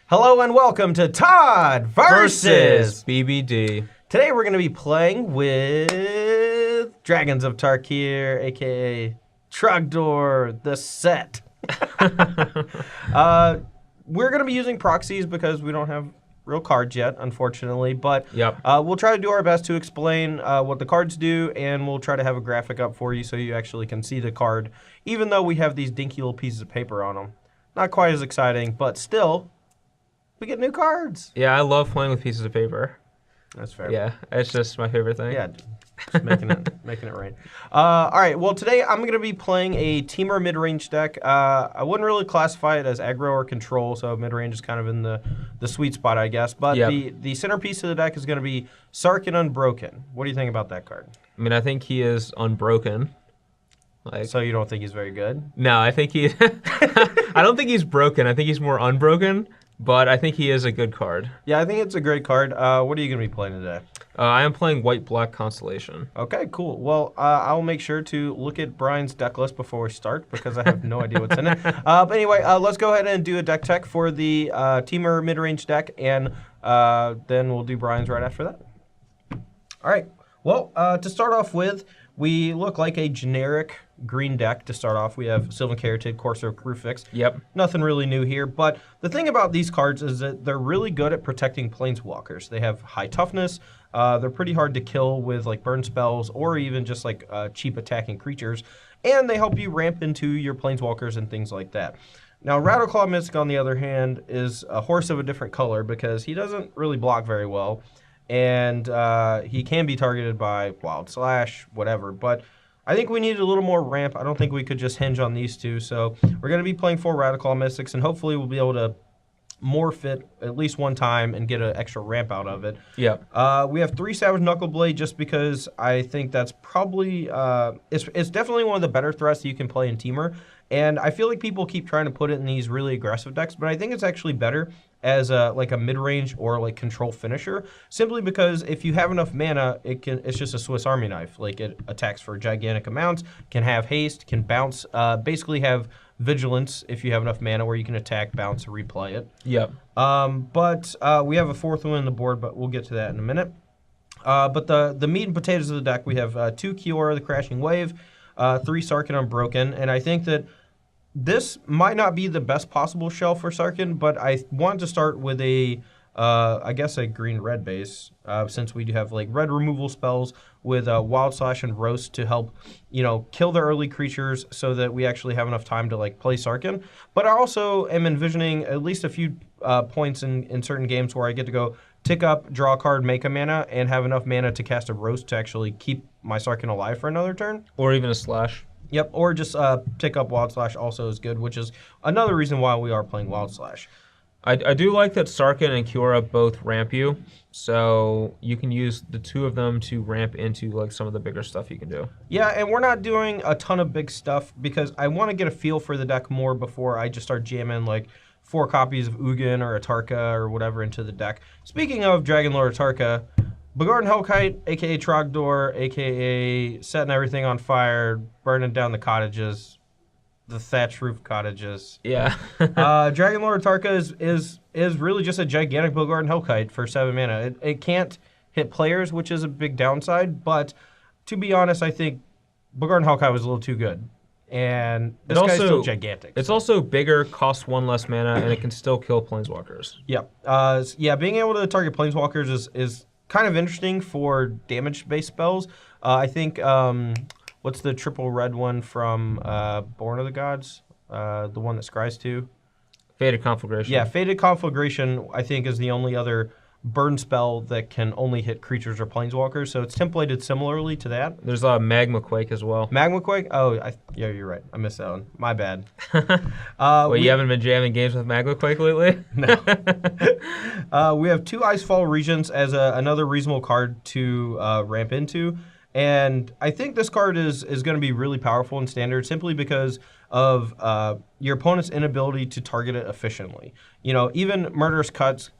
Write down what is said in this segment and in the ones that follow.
Hello and welcome to Todd versus BBD. Today we're going to be playing with Dragons of Tarkir, aka Trogdor, the set. We're going to be using proxies because we don't have real cards yet, unfortunately. But we'll try to do our best to explain what the cards do, and we'll try to have a graphic up for you so you actually can see the card, even though we have these dinky little pieces of paper on them. Not quite as exciting, but still, we get new cards. Yeah, I love playing with pieces of paper. That's fair. Yeah, it's just my favorite thing. Yeah, just making it right. All right, well, today I'm going to be playing a teamer mid-range deck. I wouldn't really classify it as aggro or control, so mid-range is kind of in the sweet spot, I guess. But the centerpiece of the deck is going to be Sarkhan Unbroken. What do you think about that card? I mean, I think he is unbroken. So you don't think he's very good? No, I think he... I don't think he's broken. I think he's more unbroken. But I think he is a good card. Yeah, I think it's a great card. What are you going to be playing today? I am playing White-Black Constellation. Okay, cool. Well, I'll make sure to look at Brian's deck list before we start because I have no idea what's in it. But anyway, let's go ahead and do a deck check for the teamer mid-range deck, and then we'll do Brian's right after that. All right. Well, to start off with, we look like a generic green deck to start off. We have Sylvan Caryatid, Corsair Crucifix. Yep. Nothing really new here, but the thing about these cards is that they're really good at protecting planeswalkers. They have high toughness. They're pretty hard to kill with like burn spells or even just like cheap attacking creatures, and they help you ramp into your planeswalkers and things like that. Now, Rattleclaw Mystic, on the other hand, is a horse of a different color because he doesn't really block very well, and he can be targeted by Wild Slash, whatever, but I think we needed a little more ramp. I don't think we could just hinge on these two, so we're going to be playing 4 Rattleclaw Mystics, and hopefully we'll be able to morph it at least one time and get an extra ramp out of it. Yeah. We have 3 Savage Knuckleblade just because I think that's probably, it's definitely one of the better threats that you can play in Teamer, and I feel like people keep trying to put it in these really aggressive decks, but I think it's actually better as like a mid-range or like control finisher, simply because if you have enough mana, it's just a Swiss Army knife. Like, it attacks for gigantic amounts, can have haste, can bounce, basically have vigilance if you have enough mana where you can attack, bounce, and replay it. Yep. But we have a 4th one on the board, but we'll get to that in a minute. But the meat and potatoes of the deck, we have 2 Kiora, the Crashing Wave, 3 Sarkhan Unbroken, and I think that this might not be the best possible shell for Sarkhan, but I want to start with a, I guess a green-red base, since we do have like red removal spells with Wild Slash and Roast to help, kill the early creatures so that we actually have enough time to like play Sarkhan. But I also am envisioning at least a few points in certain games where I get to go tick up, draw a card, make a mana, and have enough mana to cast a Roast to actually keep my Sarkhan alive for another turn. Or even a Slash. Yep, or just tick up Wild Slash also is good, which is another reason why we are playing Wild Slash. I do like that Sarkhan and Kiora both ramp you, so you can use the 2 of them to ramp into like some of the bigger stuff you can do. Yeah, and we're not doing a ton of big stuff because I want to get a feel for the deck more before I just start jamming like 4 copies of Ugin or Atarka or whatever into the deck. Speaking of Dragonlord Atarka, Begarden Hellkite, a.k.a. Trogdor, a.k.a. setting everything on fire, burning down the cottages, the thatch roof cottages. Yeah. Dragonlord Atarka is really just a gigantic Begarden Hellkite for 7 mana. It can't hit players, which is a big downside, but to be honest, I think Begarden Hellkite was a little too good. And this guy's still gigantic. It's also bigger, costs 1 less mana, and it can still kill planeswalkers. Yep. Being able to target planeswalkers is kind of interesting for damage-based spells. I think, what's the triple red one from Born of the Gods? The one that scries to? Fated Conflagration. Yeah, Fated Conflagration, I think, is the only other burn spell that can only hit creatures or planeswalkers, so it's templated similarly to that. There's a Magma Quake as well. Magma Quake? Oh, yeah, you're right. I missed that one. My bad. Wait, you haven't been jamming games with Magma Quake lately? No. We have 2 Icefall Regents as another reasonable card to ramp into, and I think this card is going to be really powerful in Standard simply because of your opponent's inability to target it efficiently. Even Murderous Cuts...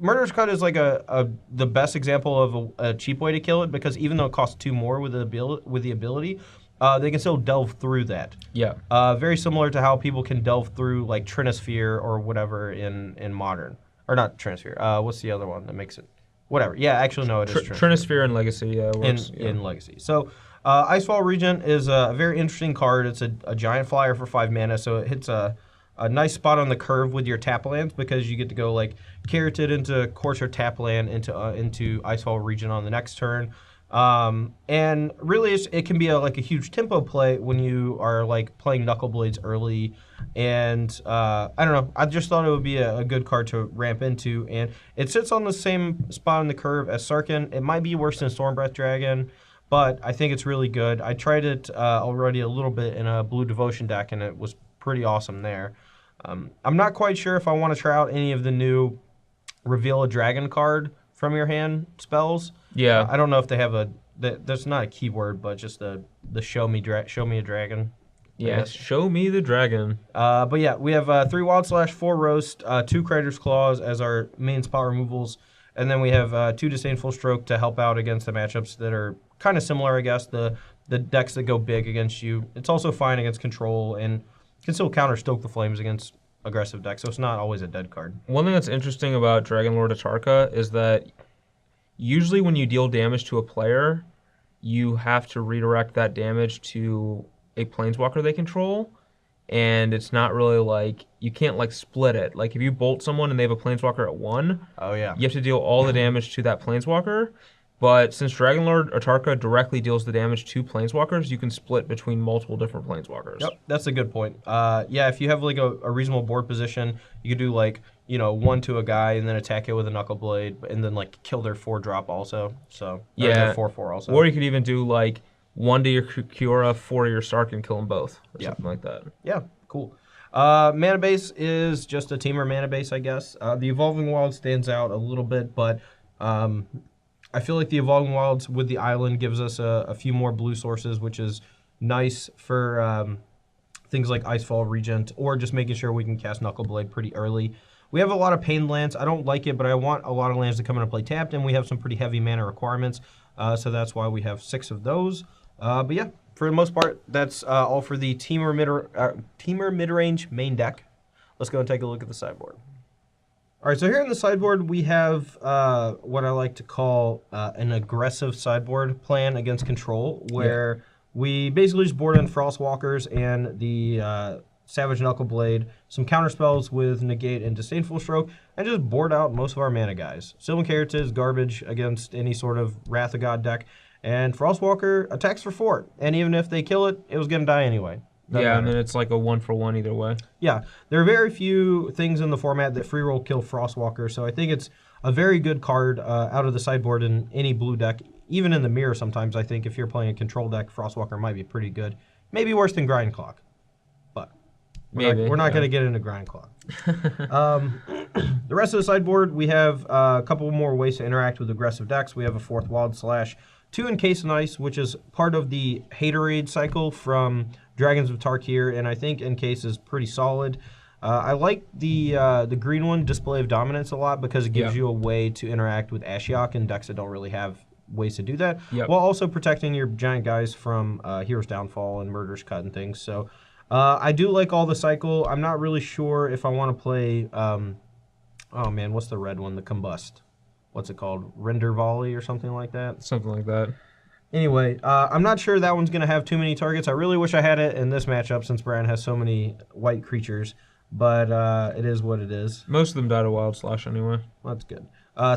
Murderous Cut is like the best example of a cheap way to kill it because even though it costs 2 more with the ability, they can still delve through that. Yeah. Very similar to how people can delve through like Trinisphere or whatever in Modern. Or not Trinisphere. What's the other one that makes it? Whatever. Yeah, actually, no, it is Trinisphere. Trinisphere and Legacy works. In Legacy. So, Icefall Regent is a very interesting card. It's a giant flyer for 5 mana, so it hits a nice spot on the curve with your tap lands because you get to go like Carroted into Courser tap land into Icefall Regent on the next turn. And really, it can be like a huge tempo play when you are like playing Knuckle Blades early. And I don't know, I just thought it would be a good card to ramp into. And it sits on the same spot on the curve as Sarkhan. It might be worse than Stormbreath Dragon, but I think it's really good. I tried it already a little bit in a Blue Devotion deck, and it was pretty awesome there. I'm not quite sure if I want to try out any of the new Reveal a Dragon card from your hand spells. Yeah. I don't know if they have that's not a keyword, but just the show me a dragon. Yes, show me the dragon. But yeah, we have 3 Wild Slash, 4 Roast, 2 Creditor's Claws as our main spot removals, and then we have 2 Disdainful Stroke to help out against the matchups that are kind of similar, I guess, the decks that go big against you. It's also fine against Control and can still counter Stoke the Flames against aggressive decks, so it's not always a dead card. One thing that's interesting about Dragonlord Atarka is that usually when you deal damage to a player, you have to redirect that damage to a planeswalker they control, and it's not really like, you can't like split it. Like if you bolt someone and they have a planeswalker at 1, oh yeah, you have to deal all the damage to that planeswalker. But since Dragonlord Atarka directly deals the damage to planeswalkers, you can split between multiple different planeswalkers. Yep, that's a good point. Yeah, if you have like a reasonable board position, you could do like, 1 to a guy and then attack it with a Knuckle Blade, and then like kill their 4-drop also. So yeah, 4/4 also. Or you could even do like 1 to your Kiora, 4 to your Stark, and kill them both, or something like that. Yeah, cool. Mana base is just a Teamer mana base, I guess. The Evolving Wild stands out a little bit, but I feel like the Evolving Wilds with the island gives us a few more blue sources, which is nice for things like Icefall Regent, or just making sure we can cast Knuckle Blade pretty early. We have a lot of Pain lands. I don't like it, but I want a lot of lands to come into play tapped, and we have some pretty heavy mana requirements, so that's why we have 6 of those. But yeah, for the most part, that's all for the Teamer mid-range main deck. Let's go and take a look at the sideboard. All right, so here in the sideboard, we have what I like to call an aggressive sideboard plan against Control, where we basically just board in Frostwalkers and the Savage Knuckle Blade, some counter spells with Negate and Disdainful Stroke, and just board out most of our mana guys. Sylvan Carrots is garbage against any sort of Wrath of God deck, and Frostwalker attacks for 4, and even if they kill it, it was going to die anyway. Yeah, and then it's like a 1-for-1 either way. Yeah, there are very few things in the format that free roll kill Frostwalker, so I think it's a very good card out of the sideboard in any blue deck. Even in the mirror sometimes, I think if you're playing a control deck, Frostwalker might be pretty good. Maybe worse than Grind Clock, but we're not going to get into Grind Clock. The rest of the sideboard, we have a couple more ways to interact with aggressive decks. We have a 4th Wild Slash, 2 Encase and Ice, which is part of the Haterade cycle from Dragons of Tarkir, and I think Encase is pretty solid. I like the green one, Display of Dominance, a lot because it gives you a way to interact with Ashiok and decks that don't really have ways to do that, while also protecting your giant guys from Hero's Downfall and Murder's Cut and things. So I do like all the cycle. I'm not really sure if I want to play, oh man, what's the red one, the Combust? What's it called? Render Volley or something like that? Something like that. Anyway, I'm not sure that one's going to have too many targets. I really wish I had it in this matchup since Brian has so many white creatures, but it is what it is. Most of them died a Wild Slash anyway. Well, that's good.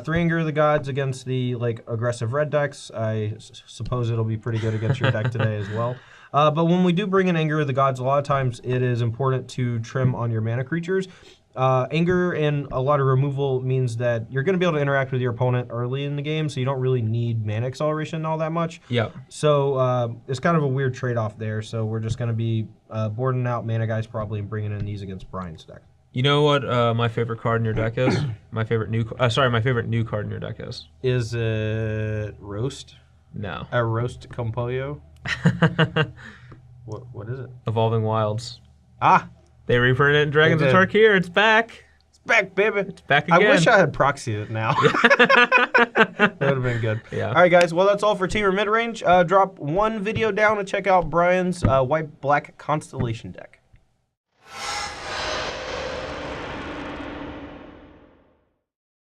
3 Anger of the Gods against the aggressive red decks. I suppose it'll be pretty good against your deck today as well. But when we do bring in Anger of the Gods, a lot of times it is important to trim on your mana creatures. Anger and a lot of removal means that you're going to be able to interact with your opponent early in the game, so you don't really need mana acceleration all that much. Yeah. So it's kind of a weird trade-off there, so we're just going to be boarding out mana guys probably and bringing in these against Brian's deck. You know what my favorite card in your deck is? my favorite new card in your deck is? Is it Roast? No. A Roast Compoyo? What is it? Evolving Wilds. Ah! They reprinted it in Dragons of Tarkir. It's back. It's back, baby. It's back again. I wish I had proxied it now. That would have been good. Yeah. All right, guys. Well, that's all for Teamer Midrange. Drop one video down and check out Brian's white-black Constellation deck.